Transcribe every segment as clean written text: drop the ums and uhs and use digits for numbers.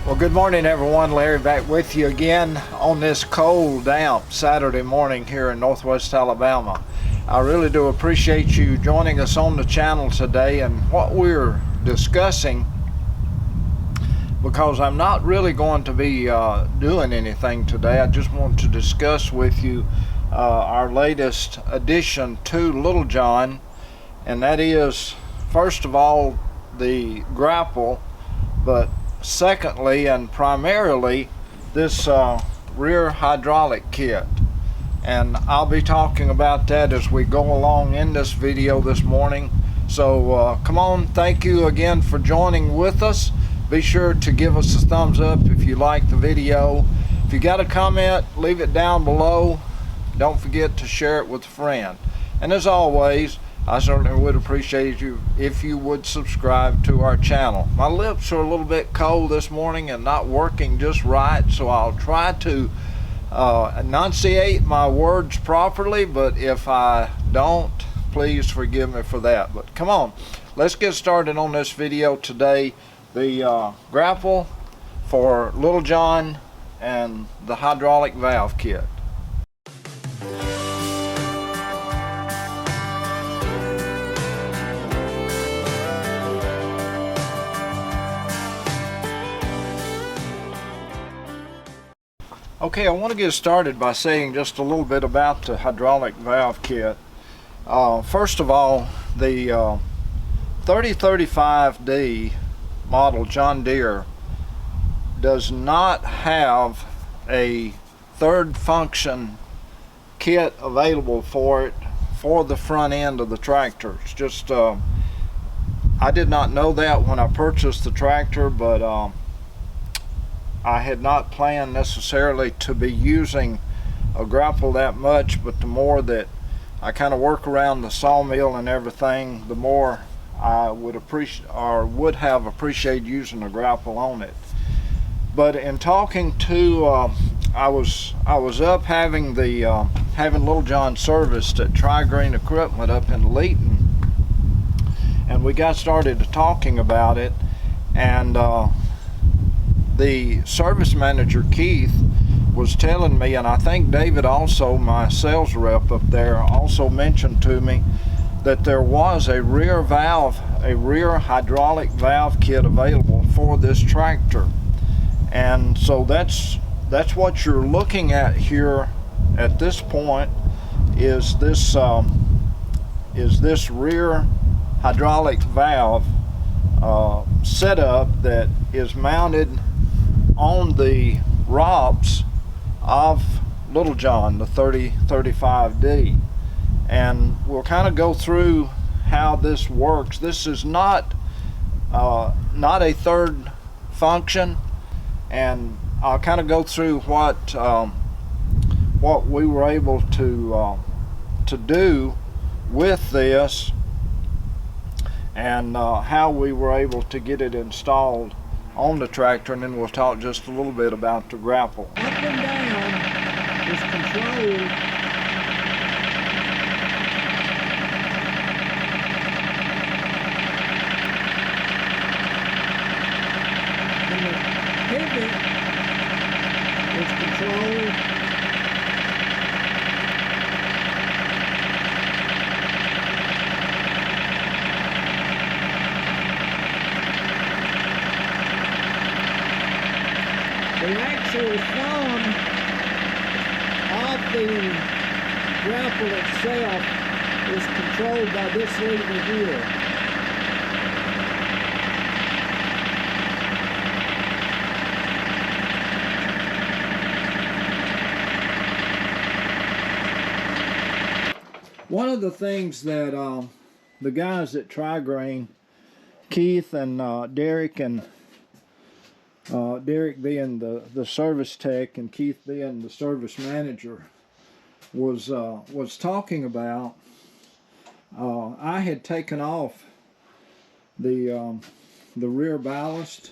Well, good morning everyone. Larry back with you again on this cold, damp Saturday morning here in Northwest Alabama. I really do appreciate you joining us on the channel today and what we're discussing, because I'm not really going to be doing anything today. I just want to discuss with you our latest addition to Little John, and that is, first of all, the Grapple, but secondly and primarily this rear hydraulic kit, and I'll be talking about that as we go along in this video this morning. So come on, thank you again for joining with us. Be sure to give us a thumbs up if you like the video. If you got a comment, leave it down below. Don't forget to share it with a friend, and as always, I certainly would appreciate you if you would subscribe to our channel. My lips are a little bit cold this morning and not working just right, so I'll try to enunciate my words properly, but if I don't, please forgive me for that. But come on, let's get started on this video today. The Grapple for Little John and the hydraulic valve kit. Okay, I want to get started by saying just a little bit about the hydraulic valve kit. First of all, the 3035D model John Deere does not have a third function kit available for it for the front end of the tractor. It's just, I did not know that when I purchased the tractor, but I had not planned necessarily to be using a Grapple that much, but the more that I kind of work around the sawmill and everything, the more I would appreciate, or would have appreciated, using a Grapple on it. But in talking to, I was up having the having Little John serviced at Tri-Green Equipment up in Leeton, and we got started talking about it, and the service manager Keith was telling me, and I think David also, my sales rep up there, also mentioned to me that there was a rear hydraulic valve kit available for this tractor. And so that's what you're looking at here at this point, is this rear hydraulic valve setup that is mounted on the ROPS of Little John, the 3035D, and we'll kind of go through how this works. This is not a third function, and I'll kind of go through what we were able to do with this, and how we were able to get it installed on the tractor, and then we'll talk just a little bit about the Grapple. Up and down is controlled and the pivot is controlled the actual thumb of the Grapple itself is controlled by this lever here. One of the things that the guys at Tri-Green, Keith and Derek, and Derek being the service tech and Keith being the service manager, was talking about, I had taken off the rear ballast,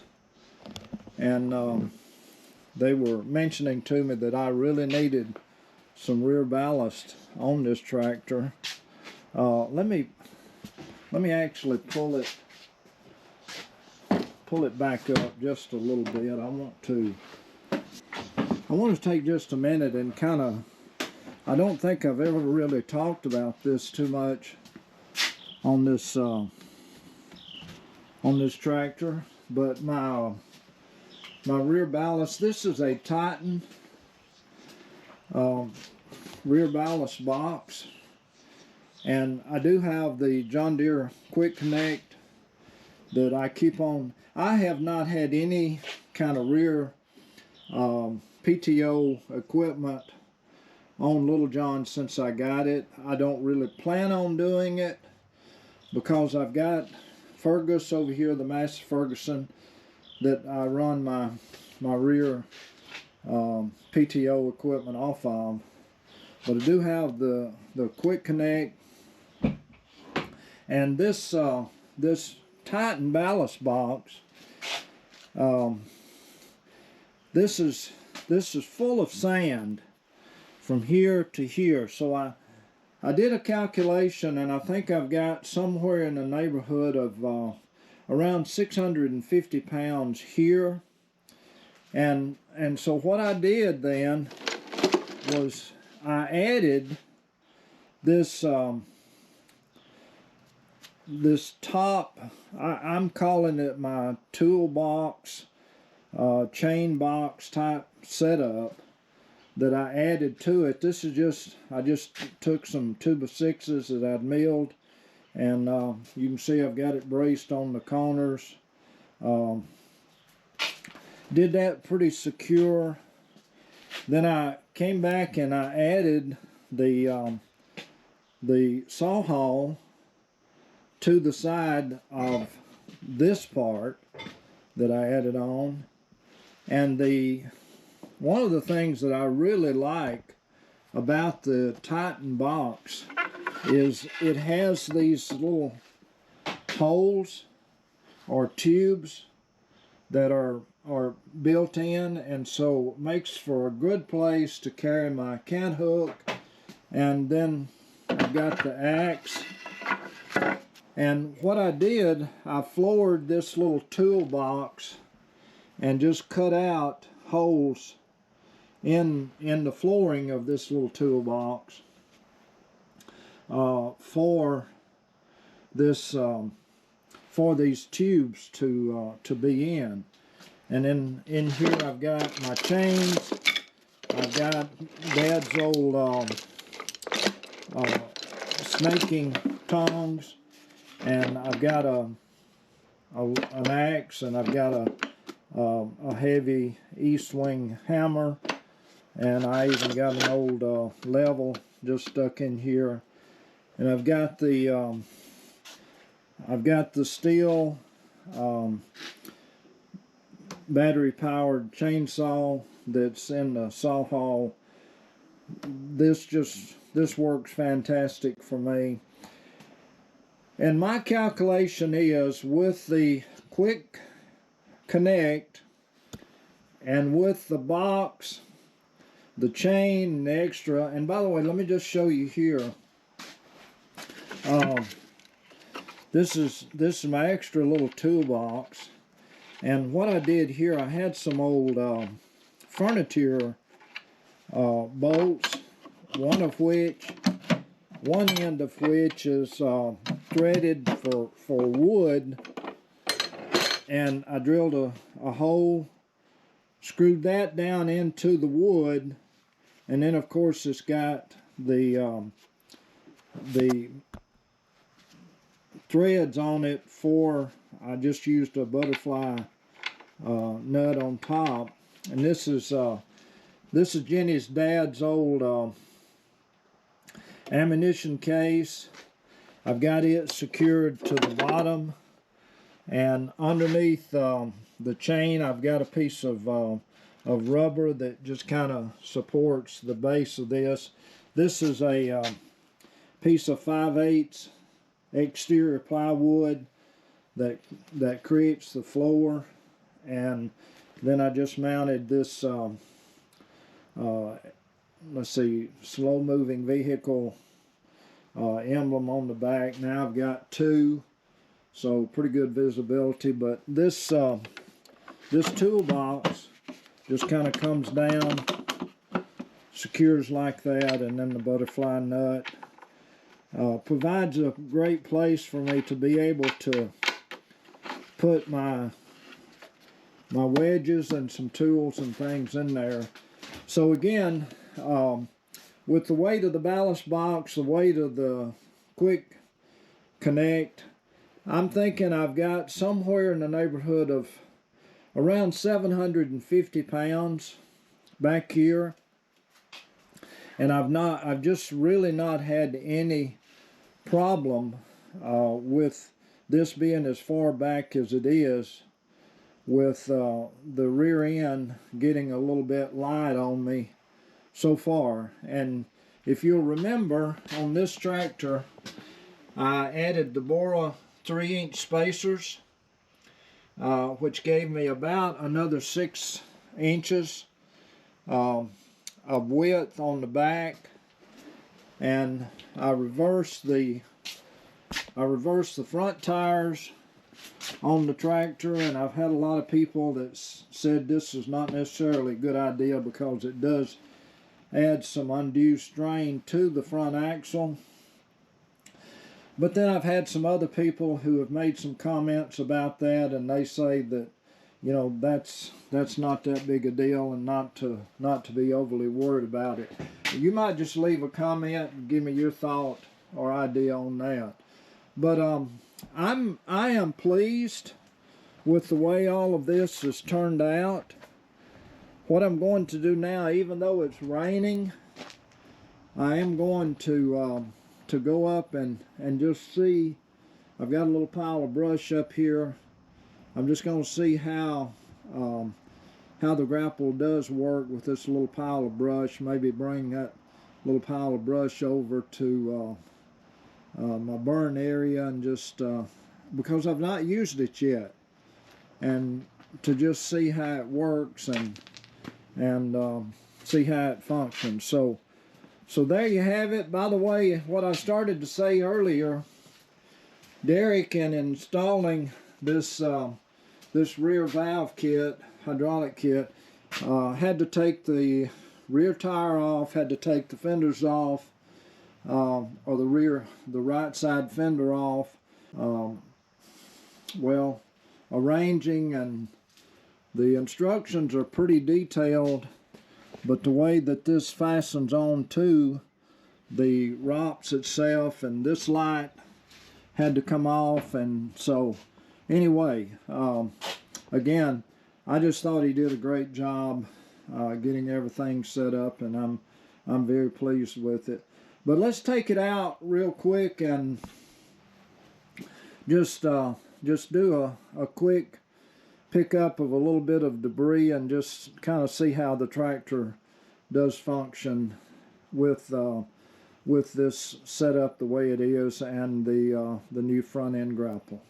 and they were mentioning to me that I really needed some rear ballast on this tractor. Let me actually pull it pull it back up just a little bit. I want to take just a minute and kind of, I don't think I've ever really talked about this too much on this tractor, but my rear ballast, this is a Titan rear ballast box, and I do have the John Deere Quick Connect that I keep on. I have not had any kind of rear PTO equipment on Little John since I got it. I don't really plan on doing it because I've got Fergus over here, the Massey Ferguson, that I run my rear PTO equipment off of. But I do have the Quick Connect, and this Titan ballast box. This is full of sand from here to here. So I did a calculation, and I think I've got somewhere in the neighborhood of around 650 pounds here. And so what I did then was I added this this top, I'm calling it my toolbox, chain box type setup that I added to it. This is just, I just took some 2x6s that I'd milled, and you can see I've got it braced on the corners. Did that pretty secure. Then I came back and I added the saw hull to the side of this part that I added on. And one of the things that I really like about the Titan box is it has these little holes or tubes that are built in, and so it makes for a good place to carry my cant hook. And then I've got the axe. And what I did, I floored this little toolbox and just cut out holes in the flooring of this little toolbox for this for these tubes to be in. And then in here I've got my chains. I've got Dad's old snaking tongs, and I've got an axe, and I've got a heavy east wing hammer, and I even got an old level just stuck in here. And I've got the steel battery powered chainsaw that's in the saw hall. This works fantastic for me. And my calculation is, with the Quick Connect and with the box, the chain, the extra, and by the way, let me just show you here. This is my extra little toolbox. And what I did here, I had some old furniture bolts, one end of which is threaded for wood, and I drilled a hole, screwed that down into the wood, and then of course it's got the threads on it I just used a butterfly nut on top. And this is Jenny's dad's old ammunition case. I've got it secured to the bottom, and underneath the chain I've got a piece of rubber that just kind of supports the base of this. This is a piece of 5/8 exterior plywood that creates the floor. And then I just mounted this let's see, slow moving vehicle emblem on the back. Now I've got two so pretty good visibility. But this this toolbox just kind of comes down, secures like that, and then the butterfly nut provides a great place for me to be able to put my wedges and some tools and things in there. So again, with the weight of the ballast box, the weight of the quick connect, I'm thinking I've got somewhere in the neighborhood of around 750 pounds back here, and I've just really not had any problem with this being as far back as it is, with the rear end getting a little bit light on me so far. And if you'll remember, on this tractor I added the Bora 3-inch spacers, which gave me about another 6 inches of width on the back. And I reversed the front tires on the tractor, and I've had a lot of people that said this is not necessarily a good idea because it does add some undue strain to the front axle. But then I've had some other people who have made some comments about that, and they say that, you know, that's not that big a deal, and not to be overly worried about it. You might just leave a comment and give me your thought or idea on that. But I am pleased with the way all of this has turned out. What I'm going to do now, even though it's raining, I am going to go up and just see. I've got a little pile of brush up here. I'm just going to see how the Grapple does work with this little pile of brush. Maybe bring that little pile of brush over to my burn area, and just because I've not used it yet, and to just see how it works and see how it functions. So there you have it. By the way, what I started to say earlier, Derek, in installing this this rear valve kit, hydraulic kit, had to take the rear tire off, had to take the fenders off, or the right side fender off. Well, arranging, and the instructions are pretty detailed, but the way that this fastens on to the ROPS itself, and this light had to come off. And so anyway, again, I just thought he did a great job getting everything set up, and I'm very pleased with it. But let's take it out real quick and just do a quick pickup of a little bit of debris, and just kind of see how the tractor does function with this setup the way it is, and the new front end grapple.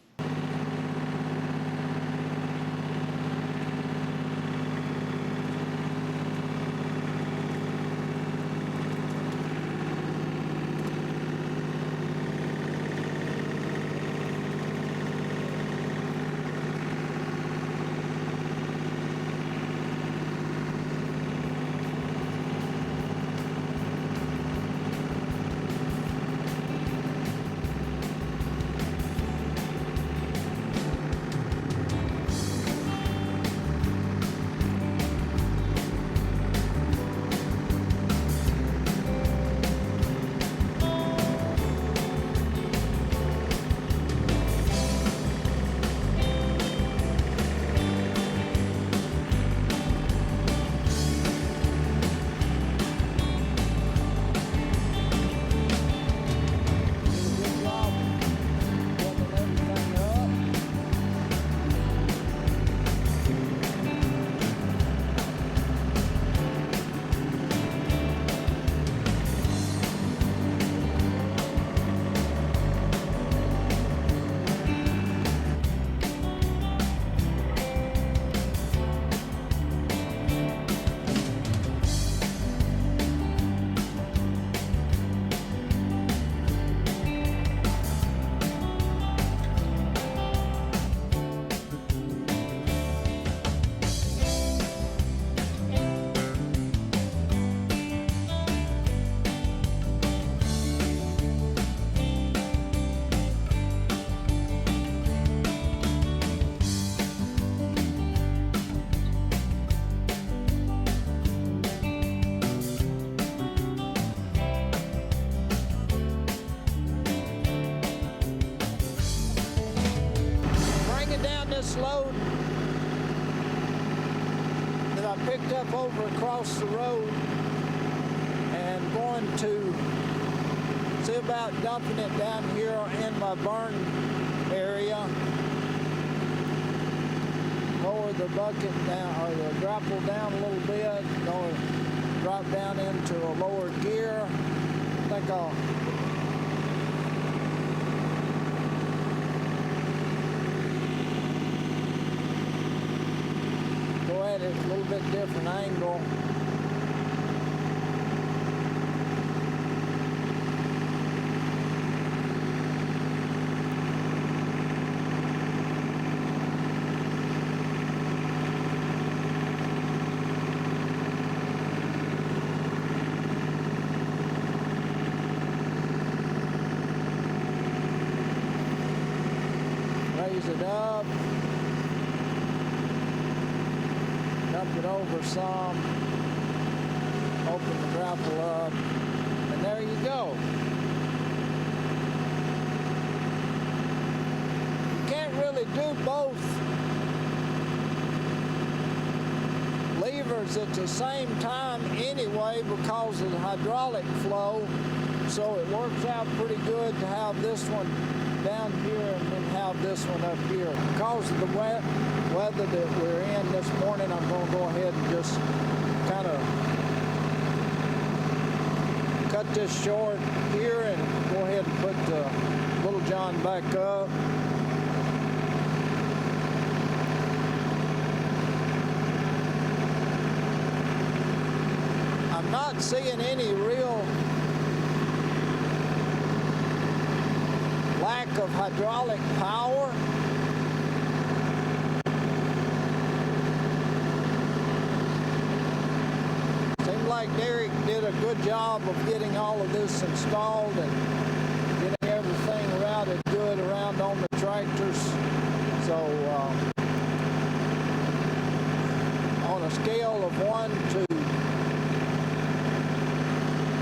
this load that I picked up over across the road and going to see about dumping it down here in my burn area. Lower the bucket down, or the grapple down a little bit, going to drop down into a lower gear. I think I'll go at it a little bit different angle. Raise it up, dump it over some, open the grapple up, and there you go. You can't really do both levers at the same time anyway because of the hydraulic flow, so it works out pretty good to have this one down here and then have this one up here. Because of the wet weather that we're in this morning, I'm going to go ahead and just kind of cut this short here and go ahead and put the Little John back up. I'm not seeing any real lack of hydraulic power. Seems like Derek did a good job of getting all of this installed and getting everything routed good around on the tractors. So on a scale of 1 to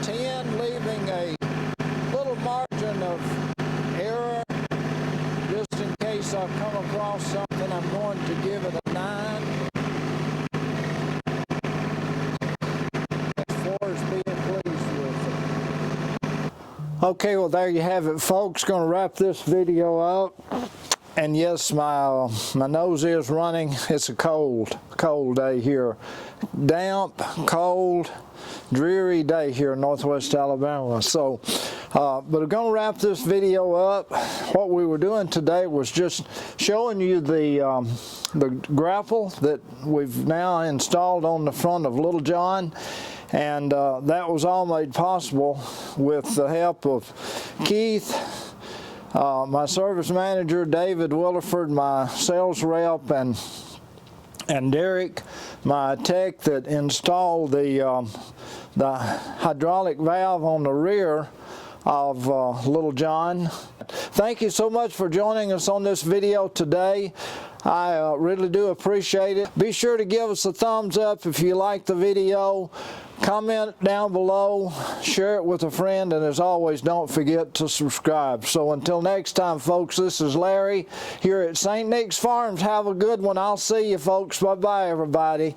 10, leaving a little margin of error, just in case I come across something, I'm going to give it a 9. As far as being pleased with it. Okay, well there you have it, folks. Going to wrap this video up. And yes, my nose is running. It's a cold day here. Damp, cold, dreary day here in Northwest Alabama. So, but we're going to wrap this video up. What we were doing today was just showing you the grapple that we've now installed on the front of Little John. And that was all made possible with the help of Keith, my service manager, David Williford, my sales rep, and Derek, my tech that installed the hydraulic valve on the rear of Little John. Thank you so much for joining us on this video today. I really do appreciate it. Be sure to give us a thumbs up if you like the video. Comment down below, share it with a friend, and as always, don't forget to subscribe. So until next time, folks, this is Larry here at St. Nick's Farms. Have a good one. I'll see you, folks. Bye-bye, everybody.